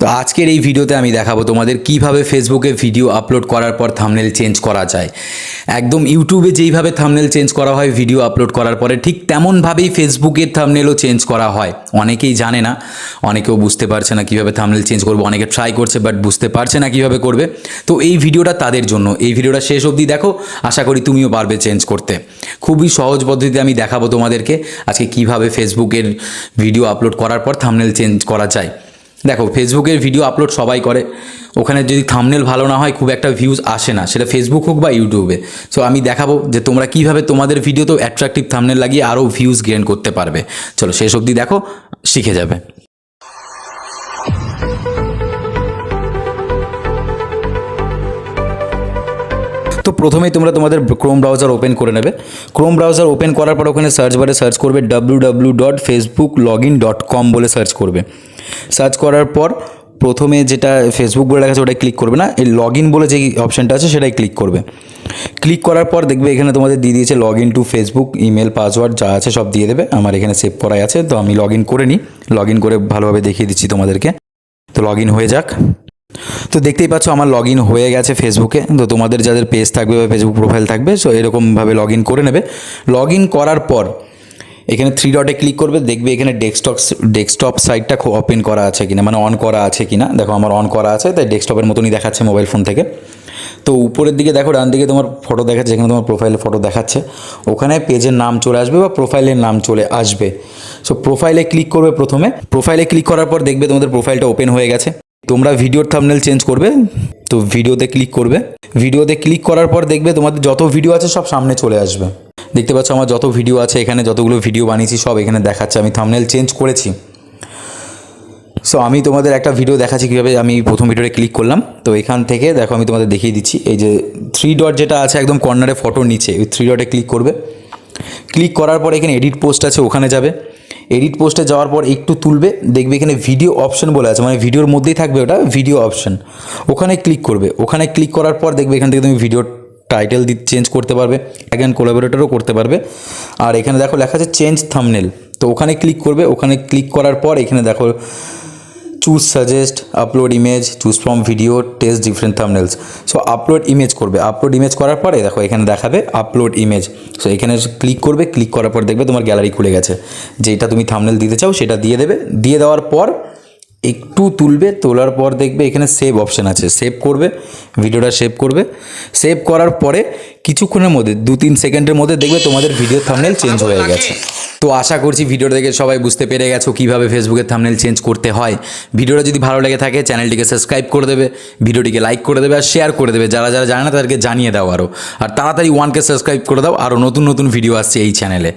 তো আজকের এই ভিডিওতে আমি দেখাবো তোমাদের কিভাবে ফেসবুকে ভিডিও আপলোড করার পর থাম্বনেল চেঞ্জ করা যায়। একদম ইউটিউবে যেইভাবে থাম্বনেল চেঞ্জ করা হয় ভিডিও আপলোড করার পরে, ঠিক তেমনভাবেই ফেসবুকের থাম্বনেলও চেঞ্জ করা হয়। অনেকেই জানে না, অনেকেও বুঝতে পারছে না কীভাবে থাম্বনেল চেঞ্জ করবো, অনেকে ট্রাই করছে বাট বুঝতে পারছে না কীভাবে করবে। তো এই ভিডিওটা তাদের জন্য, এই ভিডিওটা শেষ অবধি দেখো, আশা করি তুমিও পারবে চেঞ্জ করতে। খুবই সহজ পদ্ধতিতে আমি দেখাবো তোমাদেরকে আজকে কিভাবে ফেসবুকের ভিডিও আপলোড করার পর থাম্বনেল চেঞ্জ করা যায়। দেখো, ফেসবুকের ভিডিও আপলোড সবাই করে, ওখানে যদি থাম্বনেল ভালো না হয় খুব একটা ভিউজ আসে না, সেটা ফেসবুক হোক বা ইউটিউবে। সো আমি দেখাবো যে তোমরা কীভাবে তোমাদের ভিডিওতেও অ্যাট্রাকটিভ থাম্বনেল লাগিয়ে আরও ভিউজ গেইন করতে পারবে। চলো শেষ অবধি দেখো, শিখে যাবে। তো প্রথমেই তোমরা তোমাদের ক্রোম ব্রাউজার ওপেন করে নেবে। ক্রোম ব্রাউজার ওপেন করার পর ওখানে সার্চ বারে সার্চ করবে www.facebooklogin.com বলে সার্চ করবে। সার্চ করার পর প্রথমে যেটা ফেসবুক বলে লেখা আছে ওটাই ক্লিক করবে না, এই লগ ইন বলে যে অপশানটা আছে সেটাই ক্লিক করবে। ক্লিক করার পর দেখবে এখানে তোমাদের দিয়ে দিয়েছে log in to Facebook, email, password যা আছে সব দিয়ে দেবে। আমার এখানে সেভ করাই আছে, তো আমি লগ ইন করে নিই। লগ ইন করে ভালোভাবে দেখিয়ে দিচ্ছি তোমাদেরকে। তো লগ ইন হয়ে যাক। তো দেখতেই পাচ্ছ আমার লগ ইন হয়ে গেছে ফেসবুকে। তো তোমাদের যাদের পেজ থাকবে বা ফেসবুক প্রোফাইল থাকবে, সো এরকমভাবে লগ ইন করে নেবে। লগ ইন করার পর এখানে থ্রি ডটে ক্লিক করবে, দেখবে এখানে ডেস্কটপ সাইটটা ওপেন করা আছে কিনা, মানে অন করা আছে কিনা। দেখো আমার অন করা আছে, তাই ডেস্কটপের মতনই দেখাচ্ছে মোবাইল ফোন থেকে। তো উপরের দিকে দেখো, ডান দিকে তোমার ফটো দেখাচ্ছে, যেখানে তোমার প্রোফাইলে ফটো দেখাচ্ছে ওখানে পেজের নাম চলে আসবে বা প্রোফাইলের নাম চলে আসবে। সো প্রোফাইলে ক্লিক করবে। প্রথমে প্রোফাইলে ক্লিক করার পর দেখবে তোমাদের প্রোফাইলটা ওপেন হয়ে গেছে। তোমরা ভিডিওর থাম্বনেল চেঞ্জ করবে, তো ভিডিওতে ক্লিক করবে। ভিডিওতে ক্লিক করার পর দেখবে তোমাদের যত ভিডিও আছে সব সামনে চলে আসবে। দেখতে পাচ্ছ আমার যত ভিডিও আছে, এখানে যতগুলো ভিডিও বানিয়েছি সব এখানে দেখাচ্ছে। আমি থাম্বনেল চেঞ্জ করেছি। সো আমি তোমাদের একটা ভিডিও দেখাচ্ছি কীভাবে। আমি প্রথম ভিডিওতে ক্লিক করলাম, তো এখান থেকে দেখো আমি তোমাদের দেখিয়ে দিচ্ছি। এই যে থ্রি ডট যেটা আছে একদম কর্নারে ফটোর নিচে, ওই থ্রি ডটে ক্লিক করবে। ক্লিক করার পর এখানে এডিট পোস্ট আছে, ওখানে যাবে। এডিট পোস্টে যাওয়ার পর একটু তুলবে, দেখবে এখানে ভিডিও অপশন বলে আছে, মানে ভিডিওর মধ্যেই থাকবে ওটা ভিডিও অপশন। ওখানে ক্লিক করবে। ওখানে ক্লিক করার পর দেখবে এখান থেকে তুমি ভিডিও টাইটেল চেঞ্জ করতে পারবে, অ্যাগেন কোলাবোরেটরও করতে পারবে। আর এখানে দেখো লেখা আছে চেঞ্জ থাম্বনেল, তো ওখানে ক্লিক করবে। ওখানে ক্লিক করার পর এখানে দেখো choose suggest, upload image, choose from video, test different thumbnails. So upload image করবে। আপলোড ইমেজ করার পরে দেখো এখানে দেখাবে আপলোড ইমেজ। সো এখানে ক্লিক করবে। ক্লিক করার পর দেখবে তোমার গ্যালারি খুলে গেছে। যেটা তুমি থাম্বনেল দিতে চাও সেটা দিয়ে দেবে। দিয়ে দেওয়ার পর একটু তুলবে, তোলার পর দেখবে এখানে সেভ অপশান আছে, সেভ করবে। ভিডিওটা সেভ করবে। সেভ করার পরে কিছুক্ষণের মধ্যে 2-3 সেকেন্ডের মধ্যে দেখবে তোমাদের ভিডিও থাম্বনেল চেঞ্জ হয়ে গেছে। তো আশা করছি ভিডিওটা দেখে সবাই বুঝতে পেরে গেছো কীভাবে ফেসবুকের থাম্বনেল চেঞ্জ করতে হয়। ভিডিওটা যদি ভালো লেগে থাকে চ্যানেলটিকে সাবস্ক্রাইব করে দেবে, ভিডিওটিকে লাইক করে দেবে আর শেয়ার করে দেবে। যারা যারা জানে না তাদেরকে জানিয়ে দাও আরও। আর তাড়াতাড়ি 1K সাবস্ক্রাইব করে দাও, আরও নতুন নতুন ভিডিও আসছে এই চ্যানেলে।